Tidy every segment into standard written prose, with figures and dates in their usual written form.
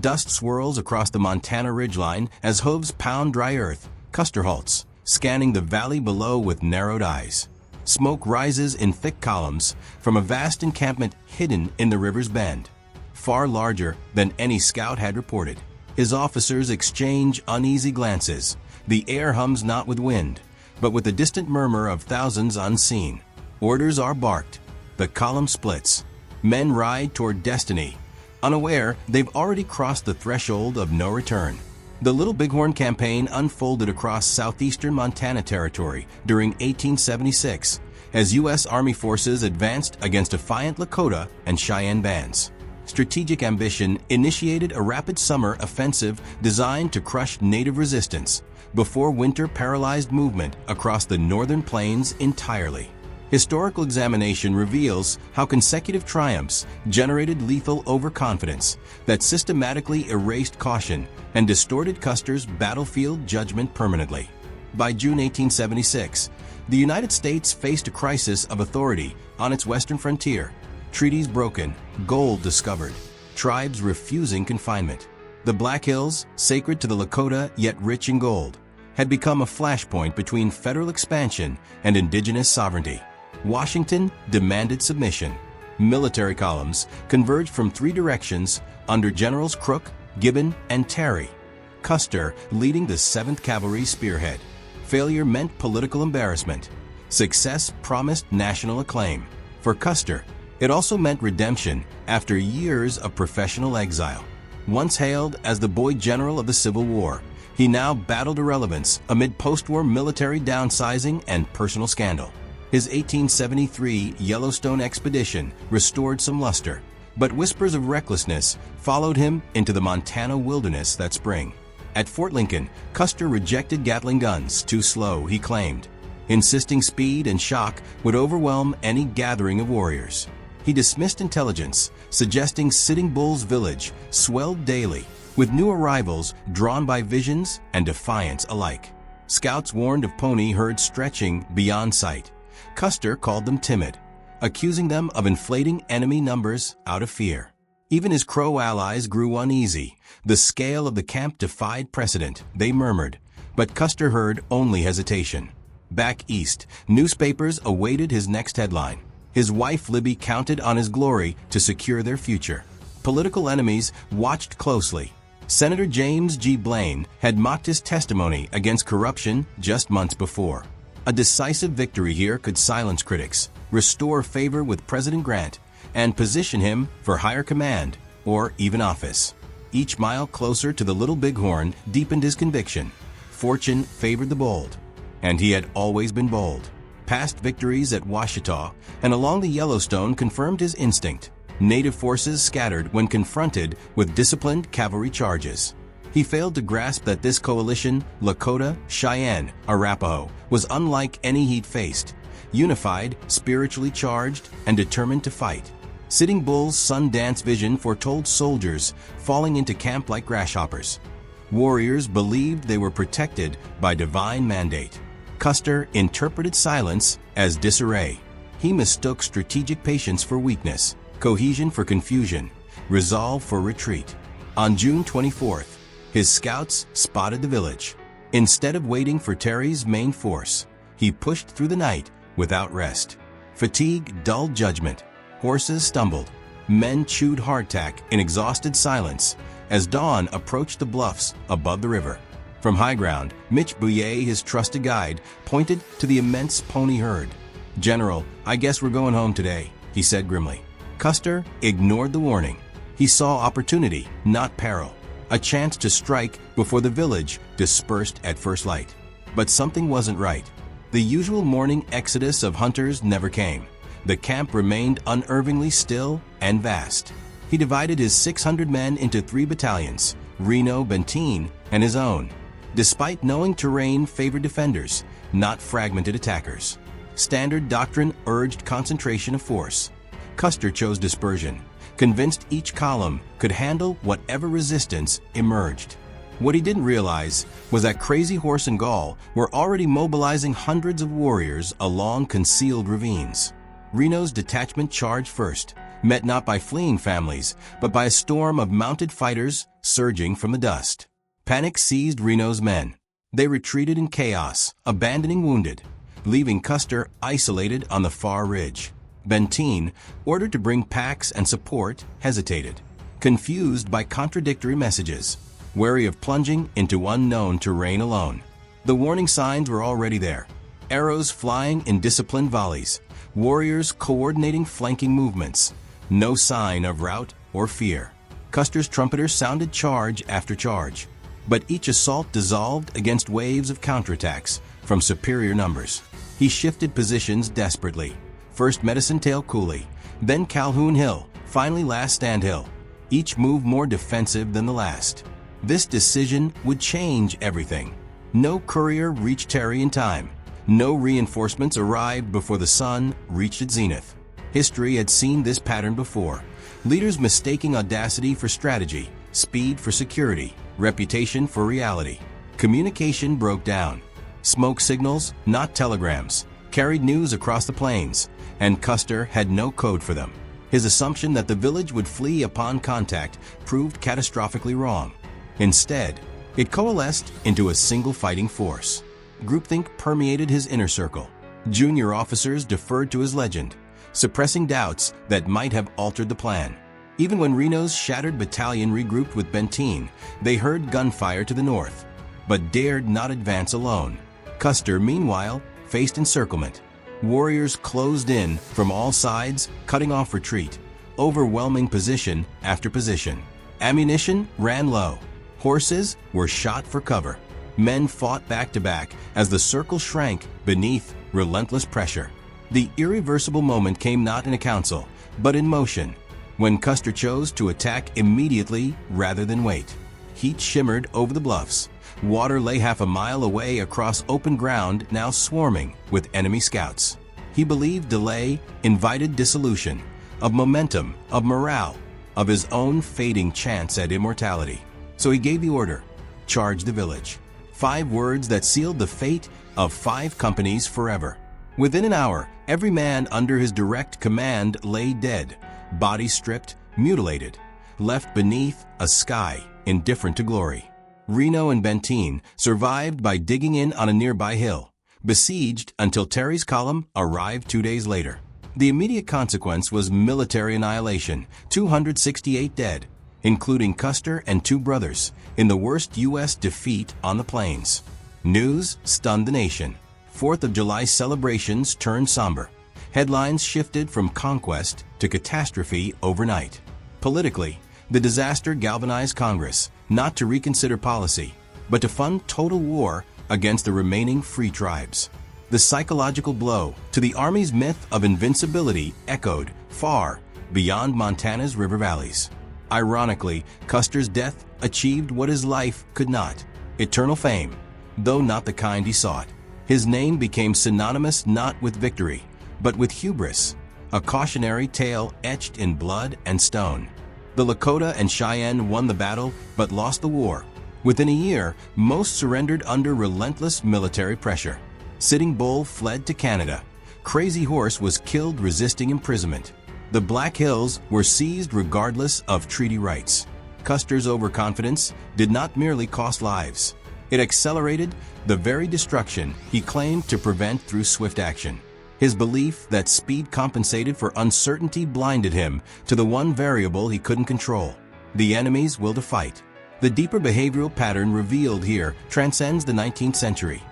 Dust swirls across the Montana ridgeline as hooves pound dry earth. Custer halts, scanning the valley below with narrowed eyes. Smoke rises in thick columns from a vast encampment hidden in the river's bend, far larger than any scout had reported. His officers exchange uneasy glances. The air hums not with wind, but with the distant murmur of thousands unseen. Orders are barked. The column splits. Men ride toward destiny, unaware they've already crossed the threshold of no return. The Little Bighorn campaign unfolded across southeastern Montana territory during 1876 as U.S. Army forces advanced against defiant Lakota and Cheyenne bands. Strategic ambition initiated a rapid summer offensive designed to crush native resistance before winter paralyzed movement across the northern plains entirely. Historical examination reveals how consecutive triumphs generated lethal overconfidence that systematically erased caution and distorted Custer's battlefield judgment permanently. By June 1876, the United States faced a crisis of authority on its western frontier. Treaties broken, gold discovered, tribes refusing confinement. The Black Hills, sacred to the Lakota yet rich in gold, had become a flashpoint between federal expansion and indigenous sovereignty. Washington demanded submission. Military columns converged from three directions under Generals Crook, Gibbon, and Terry. Custer leading the 7th Cavalry spearhead. Failure meant political embarrassment. Success promised national acclaim. For Custer, it also meant redemption after years of professional exile. Once hailed as the boy general of the Civil War, he now battled irrelevance amid post-war military downsizing and personal scandal. His 1873 Yellowstone expedition restored some luster, but whispers of recklessness followed him into the Montana wilderness that spring. At Fort Lincoln, Custer rejected Gatling guns, too slow, he claimed, insisting speed and shock would overwhelm any gathering of warriors. He dismissed intelligence, suggesting Sitting Bull's village swelled daily, with new arrivals drawn by visions and defiance alike. Scouts warned of pony herds stretching beyond sight. Custer called them timid, accusing them of inflating enemy numbers out of fear. Even his Crow allies grew uneasy. The scale of the camp defied precedent, they murmured, but Custer heard only hesitation. Back east, newspapers awaited his next headline. His wife Libby counted on his glory to secure their future. Political enemies watched closely. Senator James G. Blaine had mocked his testimony against corruption just months before. A decisive victory here could silence critics, restore favor with President Grant, and position him for higher command or even office. Each mile closer to the Little Bighorn deepened his conviction. Fortune favored the bold, and he had always been bold. Past victories at Washita and along the Yellowstone confirmed his instinct. Native forces scattered when confronted with disciplined cavalry charges. He failed to grasp that this coalition, Lakota-Cheyenne, Arapaho, was unlike any he'd faced. Unified, spiritually charged, and determined to fight. Sitting Bull's Sundance vision foretold soldiers falling into camp like grasshoppers. Warriors believed they were protected by divine mandate. Custer interpreted silence as disarray. He mistook strategic patience for weakness, cohesion for confusion, resolve for retreat. On June 24th, his scouts spotted the village. Instead of waiting for Terry's main force, he pushed through the night without rest. Fatigue dulled judgment. Horses stumbled. Men chewed hardtack in exhausted silence as dawn approached the bluffs above the river. From high ground, Mitch Bouye, his trusted guide, pointed to the immense pony herd. "General, I guess we're going home today," he said grimly. Custer ignored the warning. He saw opportunity, not peril. A chance to strike before the village dispersed at first light. But something wasn't right. The usual morning exodus of hunters never came. The camp remained unervingly still and vast. He divided his 600 men into 3 battalions, Reno, Benteen, and his own. Despite knowing terrain favored defenders, not fragmented attackers. Standard doctrine urged concentration of force. Custer chose dispersion, convinced each column could handle whatever resistance emerged. What he didn't realize was that Crazy Horse and Gall were already mobilizing hundreds of warriors along concealed ravines. Reno's detachment charged first, met not by fleeing families, but by a storm of mounted fighters surging from the dust. Panic seized Reno's men. They retreated in chaos, abandoning wounded, leaving Custer isolated on the far ridge. Benteen, ordered to bring packs and support, hesitated, confused by contradictory messages, wary of plunging into unknown terrain alone. The warning signs were already there. Arrows flying in disciplined volleys, warriors coordinating flanking movements. No sign of rout or fear. Custer's trumpeters sounded charge after charge, but each assault dissolved against waves of counterattacks from superior numbers. He shifted positions desperately. First Medicine Tail Coulee, then Calhoun Hill, finally Last Stand Hill. Each move more defensive than the last. This decision would change everything. No courier reached Terry in time. No reinforcements arrived before the sun reached its zenith. History had seen this pattern before. Leaders mistaking audacity for strategy, speed for security, reputation for reality. Communication broke down. Smoke signals, not telegrams, carried news across the plains, and Custer had no code for them. His assumption that the village would flee upon contact proved catastrophically wrong. Instead, it coalesced into a single fighting force. Groupthink permeated his inner circle. Junior officers deferred to his legend, suppressing doubts that might have altered the plan. Even when Reno's shattered battalion regrouped with Benteen, they heard gunfire to the north, but dared not advance alone. Custer, meanwhile, faced encirclement. Warriors closed in from all sides, cutting off retreat, overwhelming position after position. Ammunition ran low. Horses were shot for cover. Men fought back to back as the circle shrank beneath relentless pressure. The irreversible moment came not in a council, but in motion, when Custer chose to attack immediately rather than wait. Heat shimmered over the bluffs. Water lay half a mile away across open ground now swarming with enemy scouts. He believed delay invited dissolution, of momentum, of morale, of his own fading chance at immortality. So he gave the order, charge the village. 5 words that sealed the fate of 5 companies forever. Within an hour, every man under his direct command lay dead, bodies stripped, mutilated, left beneath a sky indifferent to glory. Reno and Benteen survived by digging in on a nearby hill, besieged until Terry's column arrived 2 days later. The immediate consequence was military annihilation, 268 dead, including Custer and 2 brothers, in the worst U.S. defeat on the plains. News stunned the nation. 4th of July celebrations turned somber. Headlines shifted from conquest to catastrophe overnight. Politically, the disaster galvanized Congress, not to reconsider policy, but to fund total war against the remaining free tribes. The psychological blow to the Army's myth of invincibility echoed far beyond Montana's river valleys. Ironically, Custer's death achieved what his life could not: eternal fame, though not the kind he sought. His name became synonymous not with victory, but with hubris, a cautionary tale etched in blood and stone. The Lakota and Cheyenne won the battle but lost the war. Within a year, most surrendered under relentless military pressure. Sitting Bull fled to Canada. Crazy Horse was killed resisting imprisonment. The Black Hills were seized regardless of treaty rights. Custer's overconfidence did not merely cost lives. It accelerated the very destruction he claimed to prevent through swift action. His belief that speed compensated for uncertainty blinded him to the one variable he couldn't control: the enemy's will to fight. The deeper behavioral pattern revealed here transcends the 19th century.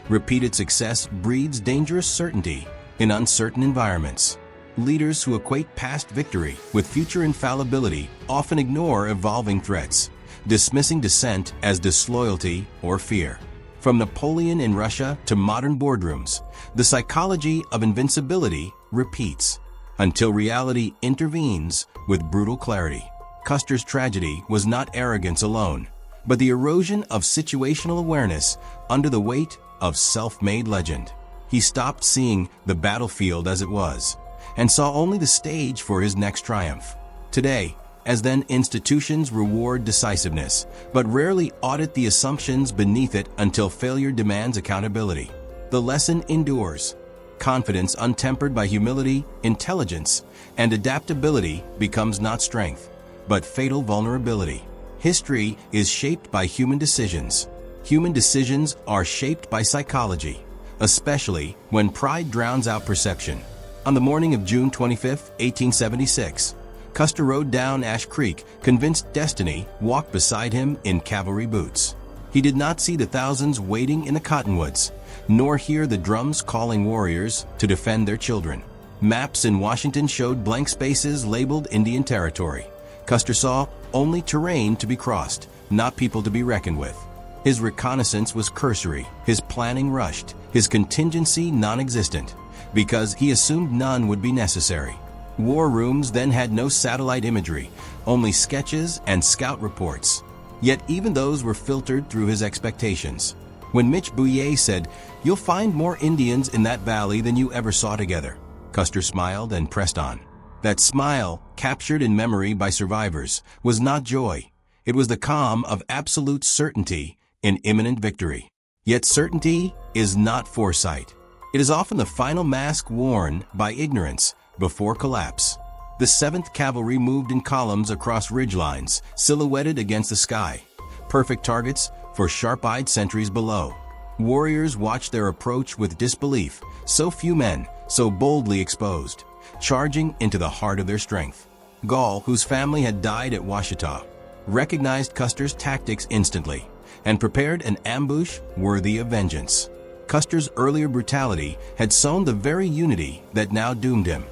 Repeated success breeds dangerous certainty in uncertain environments. Leaders who equate past victory with future infallibility often ignore evolving threats, dismissing dissent as disloyalty or fear. From Napoleon in Russia to modern boardrooms, the psychology of invincibility repeats until reality intervenes with brutal clarity. Custer's tragedy was not arrogance alone, but the erosion of situational awareness under the weight of self-made legend. He stopped seeing the battlefield as it was, and saw only the stage for his next triumph. Today, as then, institutions reward decisiveness, but rarely audit the assumptions beneath it until failure demands accountability. The lesson endures. Confidence untempered by humility, intelligence, and adaptability becomes not strength, but fatal vulnerability. History is shaped by human decisions. Human decisions are shaped by psychology, especially when pride drowns out perception. On the morning of June 25, 1876, Custer rode down Ash Creek, convinced destiny walked beside him in cavalry boots. He did not see the thousands waiting in the cottonwoods, nor hear the drums calling warriors to defend their children. Maps in Washington showed blank spaces labeled Indian Territory. Custer saw only terrain to be crossed, not people to be reckoned with. His reconnaissance was cursory, his planning rushed, his contingency non-existent, because he assumed none would be necessary. War rooms then had no satellite imagery, only sketches and scout reports. Yet even those were filtered through his expectations. When Mitch Bouillet said, "You'll find more Indians in that valley than you ever saw together," Custer smiled and pressed on. That smile, captured in memory by survivors, was not joy. It was the calm of absolute certainty in imminent victory. Yet certainty is not foresight. It is often the final mask worn by ignorance before collapse. The 7th Cavalry moved in columns across ridgelines, silhouetted against the sky, perfect targets for sharp-eyed sentries below. Warriors watched their approach with disbelief, so few men, so boldly exposed, charging into the heart of their strength. Gall, whose family had died at Washita, recognized Custer's tactics instantly and prepared an ambush worthy of vengeance. Custer's earlier brutality had sown the very unity that now doomed him.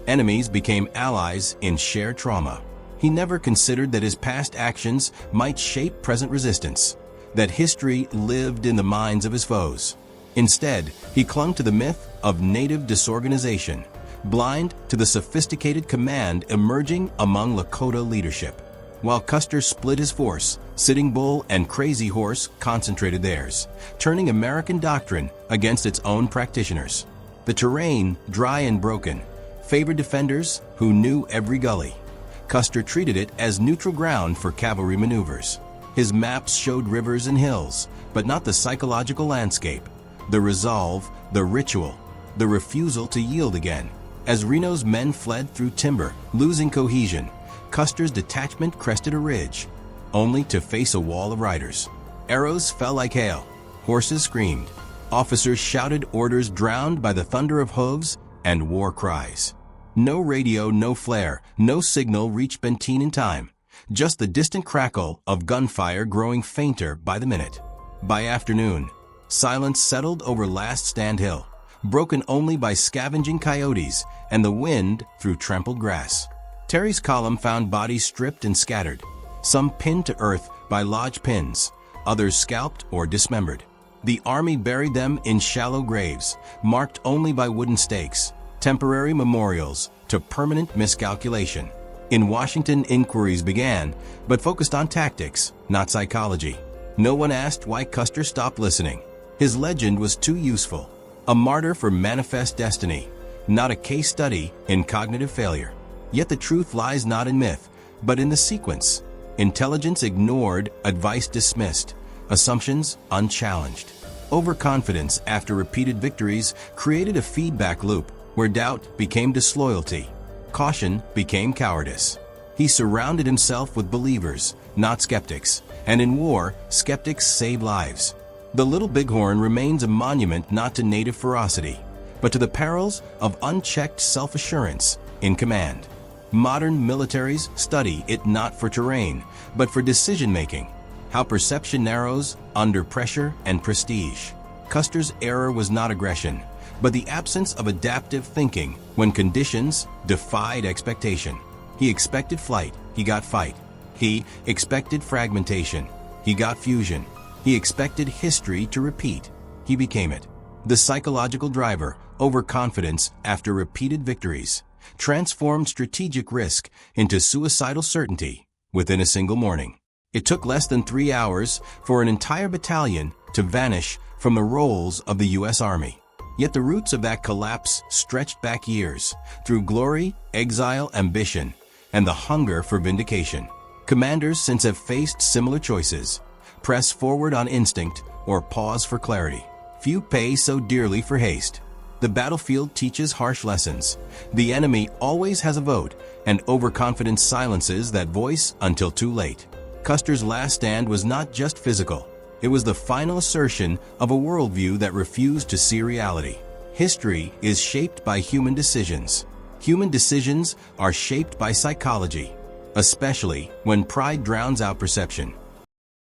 Enemies became allies in shared trauma. He never considered that his past actions might shape present resistance, that history lived in the minds of his foes. Instead, he clung to the myth of native disorganization, blind to the sophisticated command emerging among Lakota leadership. While Custer split his force, Sitting Bull and Crazy Horse concentrated theirs, turning American doctrine against its own practitioners. The terrain, dry and broken, favored defenders who knew every gully. Custer treated it as neutral ground for cavalry maneuvers. His maps showed rivers and hills, but not the psychological landscape, the resolve, the ritual, the refusal to yield again. As Reno's men fled through timber, losing cohesion, Custer's detachment crested a ridge, only to face a wall of riders. Arrows fell like hail, horses screamed, officers shouted orders drowned by the thunder of hooves and war cries. No radio, no flare, no signal reached Benteen in time, just the distant crackle of gunfire growing fainter by the minute. By afternoon, silence settled over Last Stand Hill, broken only by scavenging coyotes and the wind through trampled grass. Terry's column found bodies stripped and scattered, some pinned to earth by lodge pins, others scalped or dismembered. The army buried them in shallow graves, marked only by wooden stakes, temporary memorials to permanent miscalculation. In Washington, inquiries began, but focused on tactics, not psychology. No one asked why Custer stopped listening. His legend was too useful, a martyr for manifest destiny, not a case study in cognitive failure. Yet the truth lies not in myth, but in the sequence. Intelligence ignored, advice dismissed, assumptions unchallenged. Overconfidence after repeated victories created a feedback loop where doubt became disloyalty, caution became cowardice. He surrounded himself with believers, not skeptics, and in war, skeptics save lives. The Little Bighorn remains a monument not to native ferocity, but to the perils of unchecked self-assurance in command. Modern militaries study it not for terrain, but for decision-making, how perception narrows under pressure and prestige. Custer's error was not aggression, but the absence of adaptive thinking when conditions defied expectation. He expected flight, he got fight. He expected fragmentation, he got fusion. He expected history to repeat, he became it. The psychological driver, overconfidence after repeated victories, transformed strategic risk into suicidal certainty within a single morning. It took less than 3 hours for an entire battalion to vanish from the rolls of the U.S. Army. Yet the roots of that collapse stretched back years, through glory, exile, ambition, and the hunger for vindication. Commanders since have faced similar choices: press forward on instinct or pause for clarity. Few pay so dearly for haste. The battlefield teaches harsh lessons. The enemy always has a vote, and overconfidence silences that voice until too late. Custer's last stand was not just physical. It was the final assertion of a worldview that refused to see reality. History is shaped by human decisions. Human decisions are shaped by psychology, especially when pride drowns out perception.